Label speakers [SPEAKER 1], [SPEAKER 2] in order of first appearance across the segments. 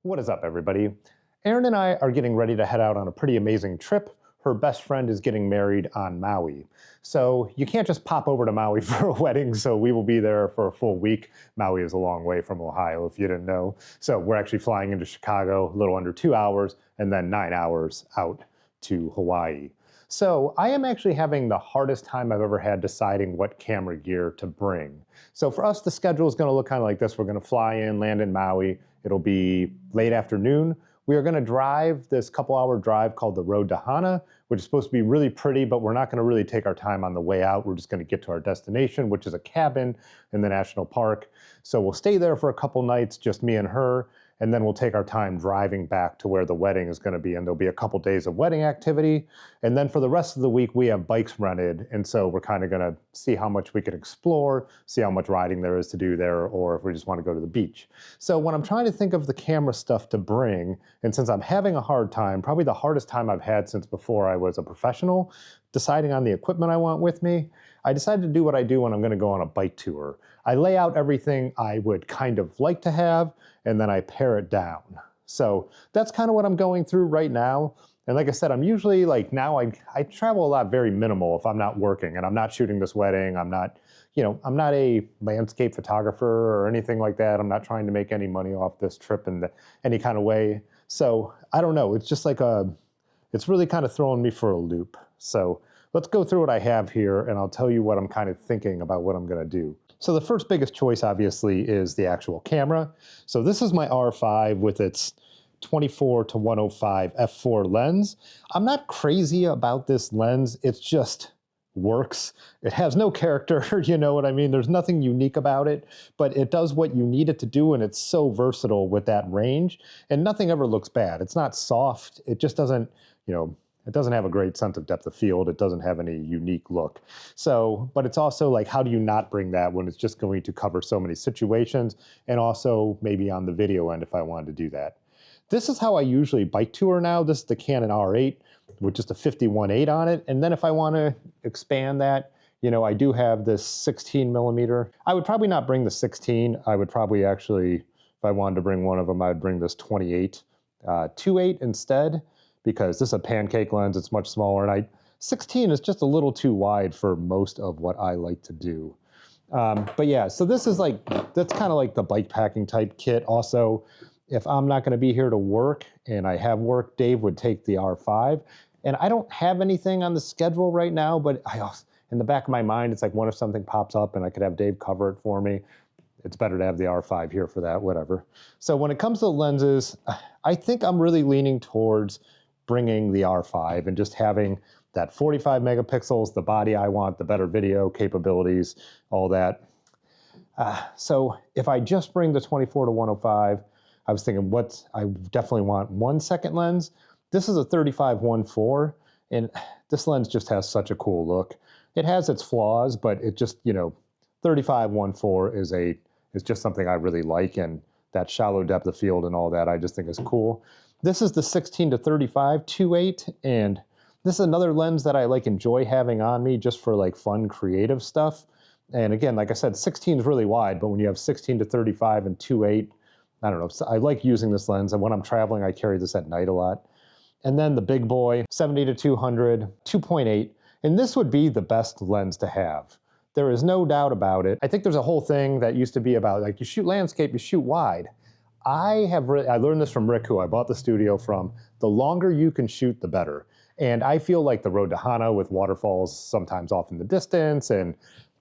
[SPEAKER 1] What is up, everybody? Erin and I are getting ready to head out on a pretty amazing trip. Her best friend is getting married on Maui. So you can't just pop over to Maui for a wedding, so we will be there for a full week. Maui is a long way from Ohio, if you didn't know. So we're actually flying into Chicago, a little under 2 hours, and then 9 hours out to Hawaii. So I am actually having the hardest time I've ever had deciding what camera gear to bring. So for us, the schedule is going to look kind of like this. We're going to fly in, land in Maui. It'll be late afternoon. We are going to drive this couple-hour drive called the Road to Hana, which is supposed to be really pretty, but we're not going to really take our time on the way out. We're just going to get to our destination, which is a cabin in the national park. So we'll stay there for a couple nights, just me and her, and then we'll take our time driving back to where the wedding is going to be, and there'll be a couple days of wedding activity. And then for the rest of the week, we have bikes rented, and so we're kind of going to see how much we can explore, see how much riding there is to do there, or if we just want to go to the beach. So when I'm trying to think of the camera stuff to bring, and since I'm having a hard time, probably the hardest time I've had since before I was a professional, deciding on the equipment I want with me, I decided to do what I do when I'm going to go on a bike tour. I lay out everything I would kind of like to have, and then I pare it down. So that's kind of what I'm going through right now. And like I said, I'm usually like now I travel a lot very minimal if I'm not working and I'm not shooting this wedding. I'm not a landscape photographer or anything like that. I'm not trying to make any money off this trip in any kind of way. So I don't know. It's just like it's really kind of throwing me for a loop. So let's go through what I have here and I'll tell you what I'm kind of thinking about what I'm going to do. So the first biggest choice obviously is the actual camera. So this is my R5 with its 24 to 105 f4 lens. I'm not crazy about this lens. It just works. It has no character, you know what I mean? There's nothing unique about it, but it does what you need it to do, and it's so versatile with that range, and nothing ever looks bad. It's not soft. It just doesn't, it doesn't have a great sense of depth of field. It doesn't have any unique look. So, but it's also like, how do you not bring that when it's just going to cover so many situations, and also maybe on the video end if I wanted to do that. This is how I usually bike tour now. This is the Canon R8 with just a 51.8 on it. And then if I want to expand that, I do have this 16 millimeter. I would probably not bring the 16. I would probably actually, if I wanted to bring one of them, I'd bring this 28, 2.8 instead, because this is a pancake lens. It's much smaller. And 16 is just a little too wide for most of what I like to do. But yeah, so this is like, that's kind of like the bike packing type kit. Also, if I'm not going to be here to work and I have work, Dave would take the R5. And I don't have anything on the schedule right now, but in the back of my mind, it's like, what if something pops up and I could have Dave cover it for me? It's better to have the R5 here for that, whatever. So when it comes to lenses, I think I'm really leaning towards bringing the R5 and just having that 45 megapixels, the body I want, the better video capabilities, all that. So if I just bring the 24 to 105, I was thinking I definitely want 1-second lens. This is a 35-1.4, and this lens just has such a cool look. It has its flaws, but it just, 35-1.4 is just something I really like, and that shallow depth of field and all that I just think is cool. This is the 16 to 35 2.8, and this is another lens that I enjoy having on me just for like fun creative stuff. And again, like I said, 16 is really wide, but when you have 16 to 35 and 2.8, I don't know, I like using this lens, and when I'm traveling, I carry this at night a lot. And then the big boy, 70 to 200, 2.8, and this would be the best lens to have. There is no doubt about it. I think there's a whole thing that used to be about, like, you shoot landscape, you shoot wide. I learned this from Rick, who I bought the studio from. The longer you can shoot, the better. And I feel like the Road to Hana with waterfalls sometimes off in the distance, and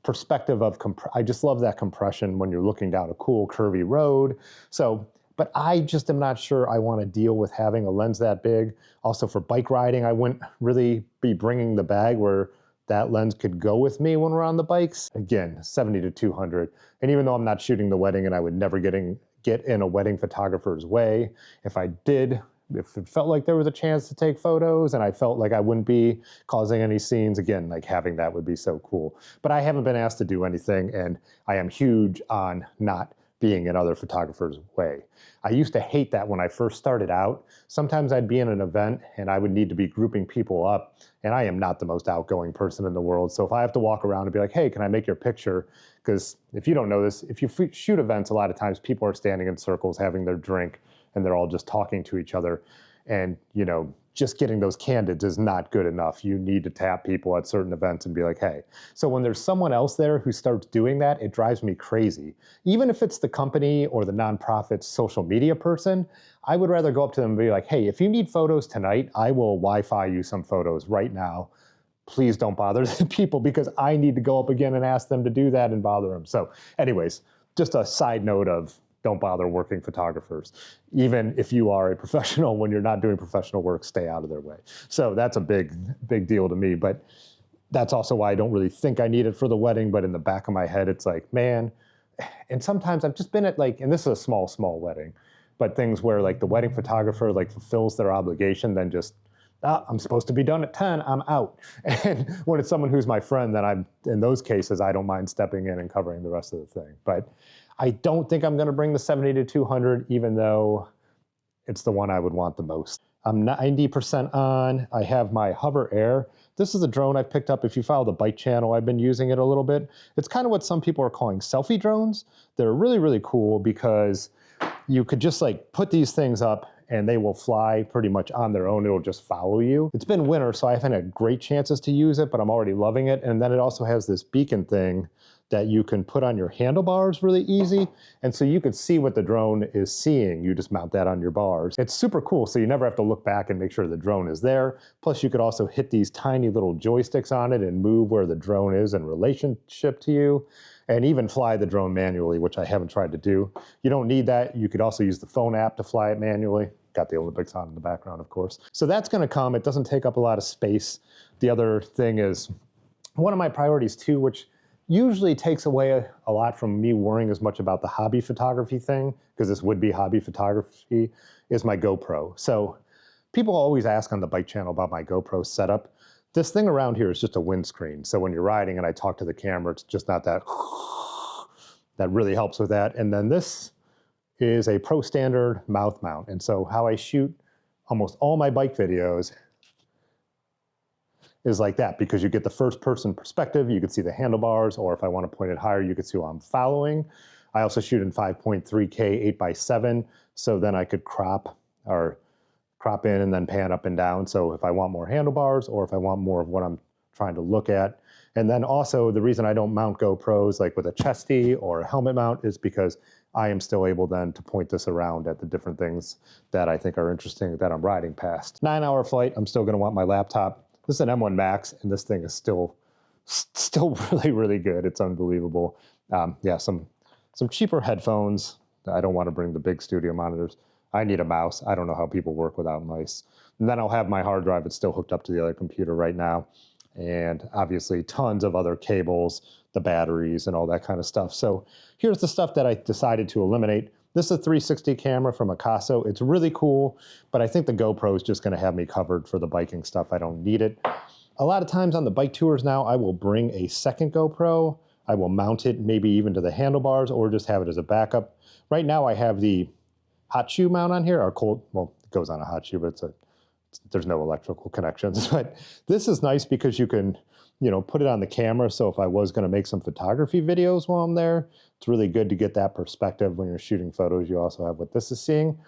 [SPEAKER 1] perspective of, I just love that compression when you're looking down a cool curvy road. So, but I just am not sure I want to deal with having a lens that big. Also for bike riding, I wouldn't really be bringing the bag where that lens could go with me when we're on the bikes. Again, 70 to 200. And even though I'm not shooting the wedding and I would never get in a wedding photographer's way, if I did, if it felt like there was a chance to take photos and I felt like I wouldn't be causing any scenes, again, like having that would be so cool. But I haven't been asked to do anything, and I am huge on not being in other photographers' way. I used to hate that when I first started out. Sometimes I'd be in an event and I would need to be grouping people up, and I am not the most outgoing person in the world. So if I have to walk around and be like, hey, can I make your picture? Because if you don't know this, if you shoot events, a lot of times people are standing in circles having their drink, and they're all just talking to each other. And, you know, just getting those candids is not good enough. You need to tap people at certain events and be like, hey. So when there's someone else there who starts doing that, it drives me crazy. Even if it's the company or the nonprofit's social media person, I would rather go up to them and be like, hey, if you need photos tonight, I will Wi-Fi you some photos right now. Please don't bother the people, because I need to go up again and ask them to do that and bother them. So anyways, just a side note of don't bother working photographers. Even if you are a professional, when you're not doing professional work, stay out of their way. So that's a big deal to me. But that's also why I don't really think I need it for the wedding. But in the back of my head, it's like, man. And sometimes I've just been at like, and this is a small wedding, but things where like the wedding photographer like fulfills their obligation, then just, I'm supposed to be done at 10, I'm out. And when it's someone who's my friend, then in those cases, I don't mind stepping in and covering the rest of the thing. But I don't think I'm gonna bring the 70-200, even though it's the one I would want the most. I'm 90% on. I have my Hover Air. This is a drone I picked up. If you follow the bike channel, I've been using it a little bit. It's kind of what some people are calling selfie drones. They're really cool because you could just like put these things up and they will fly pretty much on their own. It'll just follow you. It's been winter, so I haven't had great chances to use it, but I'm already loving it. And then it also has this beacon thing that you can put on your handlebars really easy. And so you can see what the drone is seeing. You just mount that on your bars. It's super cool, so you never have to look back and make sure the drone is there. Plus you could also hit these tiny little joysticks on it and move where the drone is in relationship to you, and even fly the drone manually, which I haven't tried to do. You don't need that. You could also use the phone app to fly it manually. Got the Olympics on in the background, of course. So that's gonna come. It doesn't take up a lot of space. The other thing is, one of my priorities too, which usually takes away a lot from me worrying as much about the hobby photography thing, because this would be hobby photography, is my GoPro. So people always ask on the bike channel about my GoPro setup. This thing around here is just a windscreen. So when you're riding and I talk to the camera, it's just not that, that really helps with that. And then this is a Pro Standard mouth mount. And so how I shoot almost all my bike videos is like that, because you get the first person perspective, you can see the handlebars, or if I want to point it higher, you can see who I'm following. I also shoot in 5.3K 8x7, so then I could crop in and then pan up and down. So if I want more handlebars, or if I want more of what I'm trying to look at. And then also the reason I don't mount GoPros like with a chesty or a helmet mount is because I am still able then to point this around at the different things that I think are interesting that I'm riding past. 9-hour flight, I'm still gonna want my laptop. This is an M1 Max, and this thing is still really good. It's unbelievable. Yeah, some cheaper headphones. I don't want to bring the big studio monitors. I need a mouse. I don't know how people work without mice. And then I'll have my hard drive. It's still hooked up to the other computer right now. And obviously tons of other cables, the batteries and all that kind of stuff. So here's the stuff that I decided to eliminate. This is a 360 camera from Akaso. It's really cool, but I think the GoPro is just gonna have me covered for the biking stuff. I don't need it. A lot of times on the bike tours now, I will bring a second GoPro. I will mount it maybe even to the handlebars or just have it as a backup. Right now I have the hot shoe mount on here, or cold, well, it goes on a hot shoe, but there's no electrical connections. But this is nice because you can, you know, put it on the camera. So if I was gonna make some photography videos while I'm there, it's really good to get that perspective when you're shooting photos. You also have what this is seeing.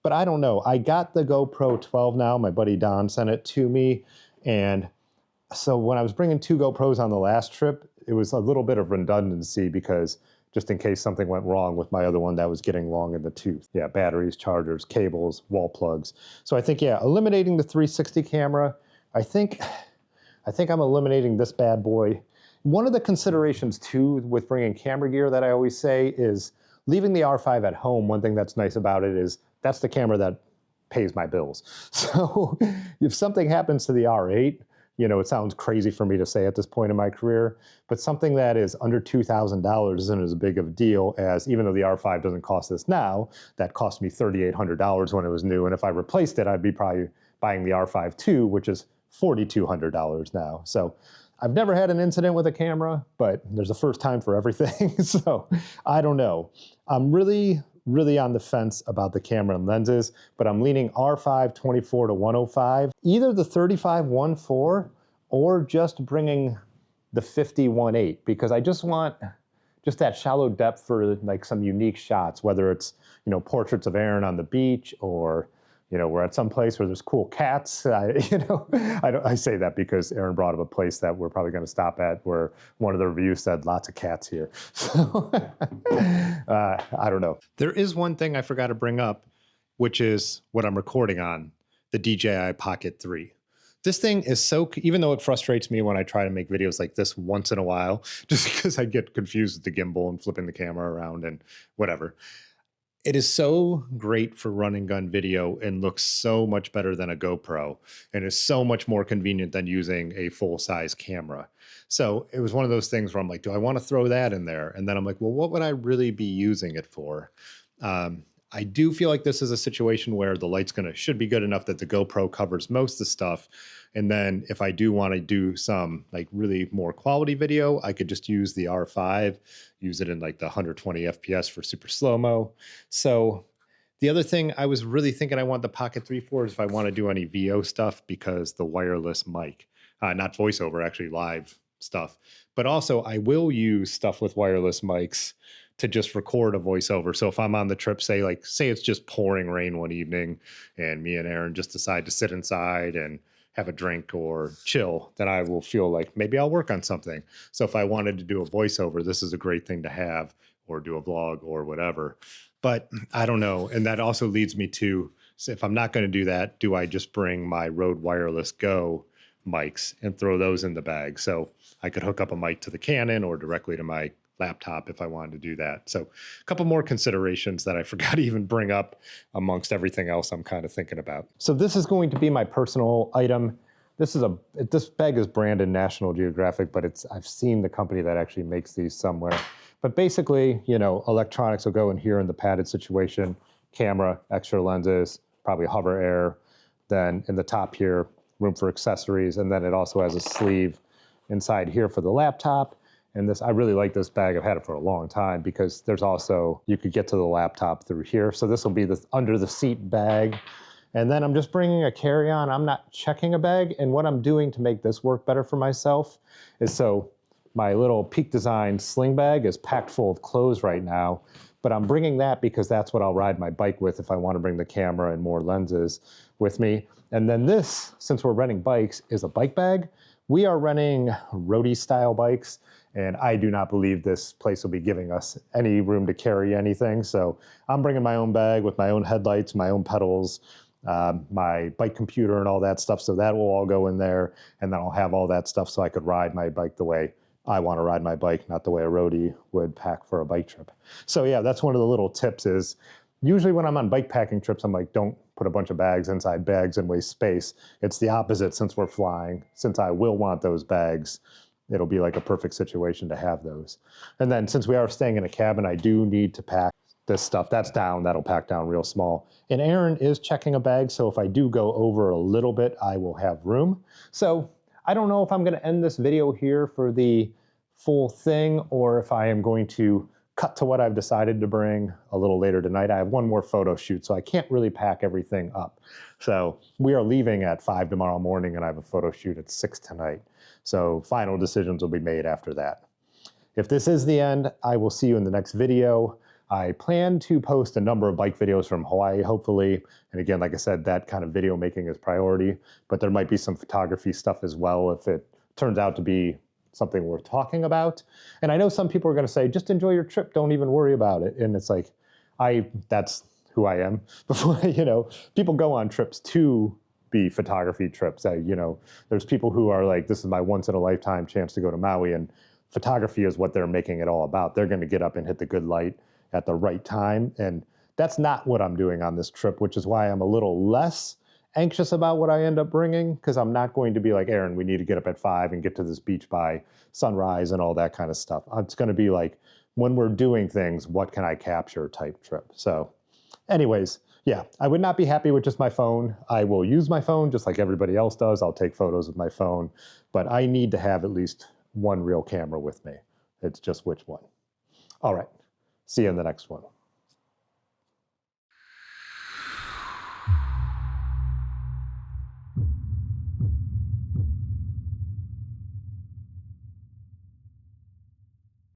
[SPEAKER 1] But I don't know, I got the GoPro 12 now. My buddy Don sent it to me. And so when I was bringing 2 GoPros on the last trip, it was a little bit of redundancy because just in case something went wrong with my other one that was getting long in the tooth. Yeah, batteries, chargers, cables, wall plugs. So I think, yeah, eliminating the 360 camera, I think I'm eliminating this bad boy. One of the considerations too with bringing camera gear that I always say is leaving the R5 at home. One thing that's nice about it is that's the camera that pays my bills. So if something happens to the R8, you know, it sounds crazy for me to say at this point in my career, but something that is under $2,000 isn't as big of a deal as, even though the R5 doesn't cost this now, that cost me $3,800 when it was new. And if I replaced it, I'd be probably buying the R5 II, which is $4,200 now. So I've never had an incident with a camera, but there's a first time for everything. So I don't know. I'm really on the fence about the camera and lenses, but I'm leaning R5 24-105, either the 35-1.4 or just bringing the 50-1.8, because I just want just that shallow depth for like some unique shots, whether it's, you know, portraits of Aaron on the beach, or, you know, we're at some place where there's cool cats. I say that because Aaron brought up a place that we're probably going to stop at where one of the reviews said lots of cats here. So I don't know. There is one thing I forgot to bring up, which is what I'm recording on, the DJI Pocket 3. This thing is so, even though it frustrates me when I try to make videos like this once in a while, just because I get confused with the gimbal and flipping the camera around and whatever. It is so great for run and gun video and looks so much better than a GoPro, and is so much more convenient than using a full size camera. So it was one of those things where I'm like, do I want to throw that in there? And then I'm like, well, what would I really be using it for? I do feel like this is a situation where the light's should be good enough that the GoPro covers most of the stuff. And then if I do want to do some like really more quality video, I could just use the R5, use it in like the 120 FPS for super slow-mo. So the other thing I was really thinking I want the Pocket 3 for is if I want to do any VO stuff, because the wireless mic, not voiceover, actually live stuff. But also I will use stuff with wireless mics to just record a voiceover. So if I'm on the trip, say it's just pouring rain one evening and me and Aaron just decide to sit inside and have a drink or chill, then I will feel like maybe I'll work on something. So if I wanted to do a voiceover, this is a great thing to have, or do a vlog or whatever. But I don't know. And that also leads me to, so if I'm not going to do that, do I just bring my Rode Wireless Go mics and throw those in the bag? So I could hook up a mic to the Canon or directly to my laptop if I wanted to do that. So a couple more considerations that I forgot to even bring up amongst everything else I'm kind of thinking about. So this is going to be my personal item. This bag is branded National Geographic, but I've seen the company that actually makes these somewhere. But basically, you know, electronics will go in here in the padded situation, camera, extra lenses, probably hover air. Then in the top here, room for accessories. And then it also has a sleeve inside here for the laptop. And I really like this bag. I've had it for a long time because there's also, you could get to the laptop through here. So this will be the under the seat bag. And then I'm just bringing a carry-on. I'm not checking a bag. And what I'm doing to make this work better for myself is, so my little Peak Design sling bag is packed full of clothes right now, but I'm bringing that because that's what I'll ride my bike with if I want to bring the camera and more lenses with me. And then this, since we're renting bikes, is a bike bag. We are renting roadie style bikes, and I do not believe this place will be giving us any room to carry anything. So I'm bringing my own bag with my own headlights, my own pedals, my bike computer and all that stuff. So that will all go in there, and then I'll have all that stuff so I could ride my bike the way I want to ride my bike, not the way a roadie would pack for a bike trip. So yeah, that's one of the little tips is, usually when I'm on bike packing trips, I'm like, don't put a bunch of bags inside bags and waste space. It's the opposite since we're flying. Since I will want those bags, it'll be like a perfect situation to have those. And then since we are staying in a cabin, I do need to pack this stuff. That's down, that'll pack down real small. And Aaron is checking a bag, so if I do go over a little bit, I will have room. So I don't know if I'm gonna end this video here for the full thing, or if I am going to cut to what I've decided to bring a little later tonight. I have one more photo shoot, so I can't really pack everything up. So we are leaving at 5 tomorrow morning, and I have a photo shoot at 6 tonight. So final decisions will be made after that. If this is the end, I will see you in the next video. I plan to post a number of bike videos from Hawaii, hopefully. And again, like I said, that kind of video making is priority, but there might be some photography stuff as well if it turns out to be something worth talking about. And I know some people are going to say, just enjoy your trip, don't even worry about it. And it's like, that's who I am. Before, you know, people go on trips to be photography trips. You know, there's people who are like, this is my once in a lifetime chance to go to Maui, and photography is what they're making it all about. They're going to get up and hit the good light at the right time. And that's not what I'm doing on this trip, which is why I'm a little less anxious about what I end up bringing, because I'm not going to be like, Aaron, we need to get up at 5 and get to this beach by sunrise and all that kind of stuff. It's going to be like, when we're doing things, what can I capture type trip. So anyways, yeah, I would not be happy with just my phone. I will use my phone just like everybody else does. I'll take photos with my phone, but I need to have at least one real camera with me. It's just which one. All right, see you in the next one.